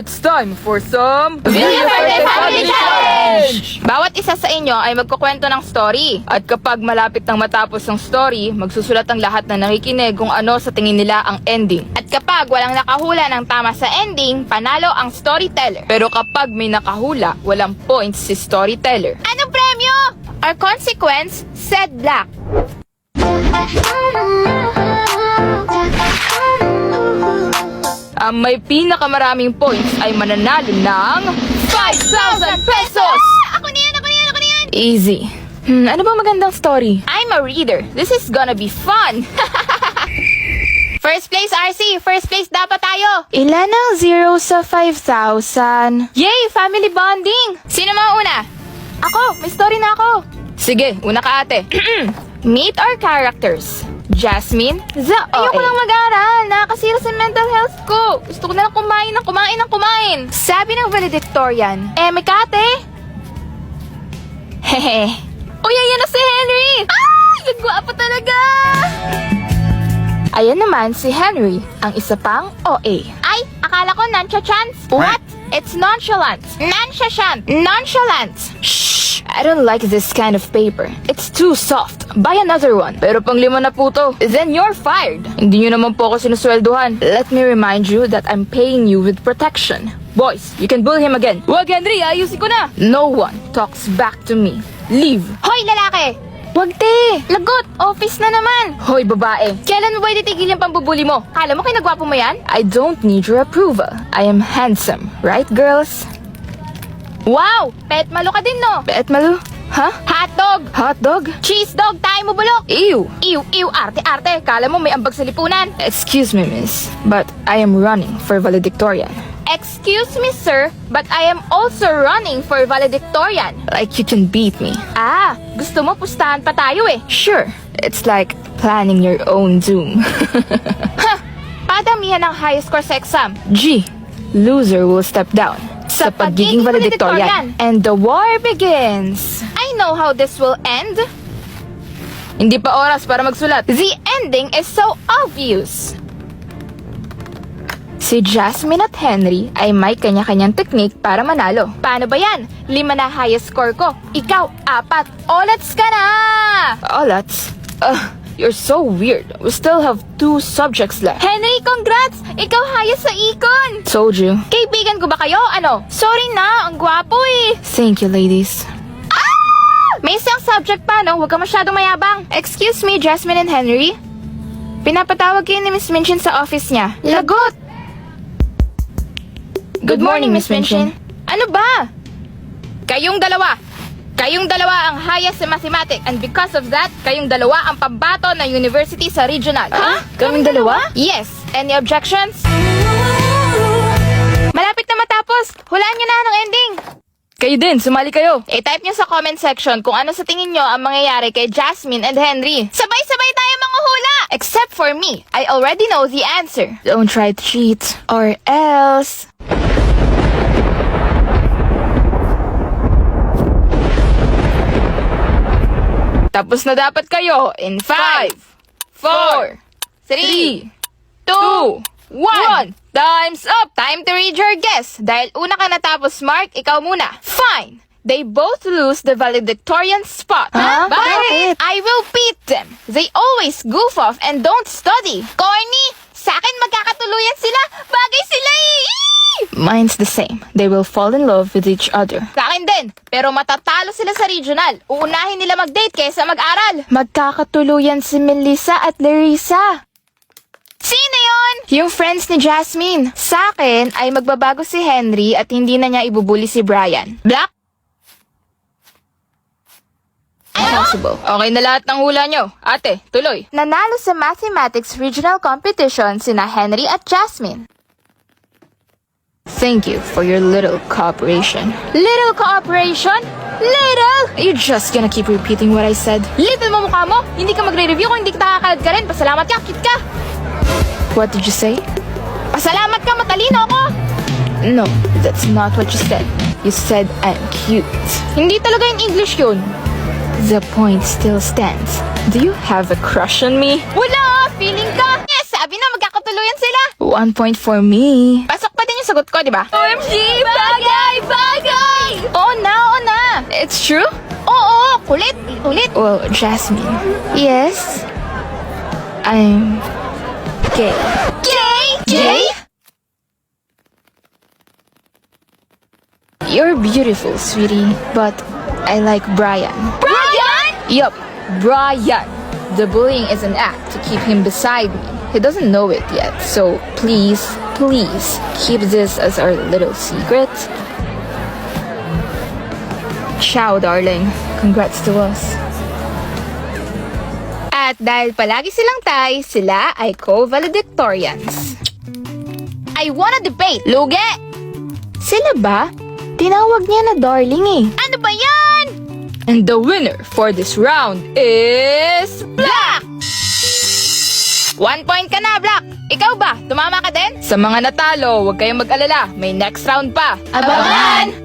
It's time for some Video Birthday Family Challenge! Bawat isa sa inyo ay magkukwento ng story. At kapag malapit nang matapos ang story, magsusulat ang lahat na nakikinig kung ano sa tingin nila ang ending. At kapag walang nakahula ng tama sa ending, panalo ang storyteller. Pero kapag may nakahula, walang points si storyteller. Anong premyo? Our consequence, said black. Ang may pinakamaraming points ay mananalo ng 5,000 pesos! Ako na yan! Easy. Ano ba magandang story? I'm a reader. This is gonna be fun. First place, RC! First place dapat tayo! Ilan ang zero sa 5,000? Yay! Family bonding! Sino mauna? Ako! May story na ako! Sige, una ka ate. Meet our characters. Jasmine, the OA. Ayoko lang mag-aral. Nakakasira sa mental health ko. Gusto ko na lang kumain. Sabi ng valedictorian, May kate? hehe. Uy, ayan na si Henry! Ay! Nagwapo talaga! Ayan naman si Henry, ang isa pang OA. Ay, akala ko noncha-chance. What? It's nonchalant. Nonchalant! Shh! I don't like this kind of paper. It's too soft. Buy another one. Pero pang 5 na po to. Then you're fired. Hindi nyo naman po ako sinuswelduhan. Let me remind you that I'm paying you with protection. Boys, you can bully him again. Wag, Henry, ayusin ko na. No one talks back to me. Leave. Hoy, lalaki! Wag, te. Lagot! Office na naman! Hoy, babae. Kailan mo ba titigil yung pambubuli mo? Kala mo kinagwapo mo yan? I don't need your approval. I am handsome. Right, girls? Wow! Pet malo ka din, no? Bet malu? Huh? Hotdog! Hotdog? Cheese dog! Tayo mo bulok! Ew. Iw, arte-arte! Kala mo may ambag sa lipunan! Excuse me, miss. But I am running for valedictorian. Excuse me, sir, but I am also running for valedictorian. Like you can beat me. Ah, gusto mo pustahan pa tayo eh. Sure, it's like planning your own doom. Ha! Padamihan ng high score sa exam. G, loser will step down sa pagiging valedictorian. And the war begins. I know how this will end. Hindi pa oras para magsulat. The ending is so obvious. Si Jasmine at Henry ay may kanya-kanyang teknik para manalo. Paano ba yan? 5 na highest score ko. Ikaw, 4. Olats ka na! Olats? You're so weird. We still have 2 subjects left. Henry, congrats! Ikaw highest sa econ! Told you. Kaibigan ko ba kayo? Ano? Sorry na, ang gwapo eh. Thank you, ladies. May isang subject pa, no? Huwag ka masyadong mayabang. Excuse me, Jasmine and Henry? Pinapatawag kayo ni Miss Minchin sa office niya. Lagot! Good morning, Miss Minchin. Ano ba? Kayong dalawa ang highest sa mathematics, and because of that, kayong dalawa ang pambato ng university sa regional. Ha? Kaming dalawa? Yes. Any objections? Malapit na matapos. Hulaan nyo na ang ending. Kayo din, sumali kayo. I-type nyo sa comment section kung ano sa tingin nyo ang mangyayari kay Jasmine and Henry. Sabay-sabay tayo manguhula! Except for me. I already know the answer. Don't try to cheat. Or else... Tapos na dapat kayo in 5, 4, 3, 2, 1. Time's up! Time to read your guess. Dahil una ka natapos, Mark, ikaw muna. Fine! They both lose the valedictorian spot. Huh? Bakit? I will beat them. They always goof off and don't study. Corny! Sa akin magkakatuluyan sila. Bagay sila eh! Mine's the same. They will fall in love with each other. Sa akin din. Pero matatalo sila sa regional. Uunahin nila mag-date kaysa mag-aral. Magkakatuluyan si Melissa at Larissa. Sino yon? Yung friends ni Jasmine. Sa akin ay magbabago si Henry at hindi na niya ibubuli si Brian. Black? Impossible. Okay na lahat ng hula nyo. Ate, tuloy. Nanalo sa mathematics regional competition sina Henry at Jasmine. Thank you for your little cooperation. Little cooperation? Little? You're just gonna keep repeating what I said. Little mo mukha mo? Hindi ka magre-review kung hindi ka nakakalad ka rin. Pasalamat ka, cute ka. What did you say? Pasalamat ka, matalino ako. No, that's not what you said. You said I'm cute. Hindi talaga yung English yun. The point still stands. Do you have a crush on me? Wala, feeling ka. Yes, sabi na magkakatuluyan sila. 1 point for me. Pasok pa din yung yung sagot ko, di ba? OMG! Bagay! Bagay! Oo na. It's true? Oo, kulit. Well, Jasmine. Yes? I'm gay. Gay? You're beautiful, sweetie, but I like Brian. Brian? Yup, Brian. The bullying is an act to keep him beside me. He doesn't know it yet, so please keep this as our little secret. Ciao, darling. Congrats to us. At dahil palagi silang tie, sila ay co-valedictorians. I wanna debate. Luge! Sila ba? Tinawag niya na darling eh. Ano ba yan? And the winner for this round is... Black! 1 point ka na, Black. Ikaw ba? Tumama ka din? Sa mga natalo, huwag kayong mag-alala. May next round pa. Abangan!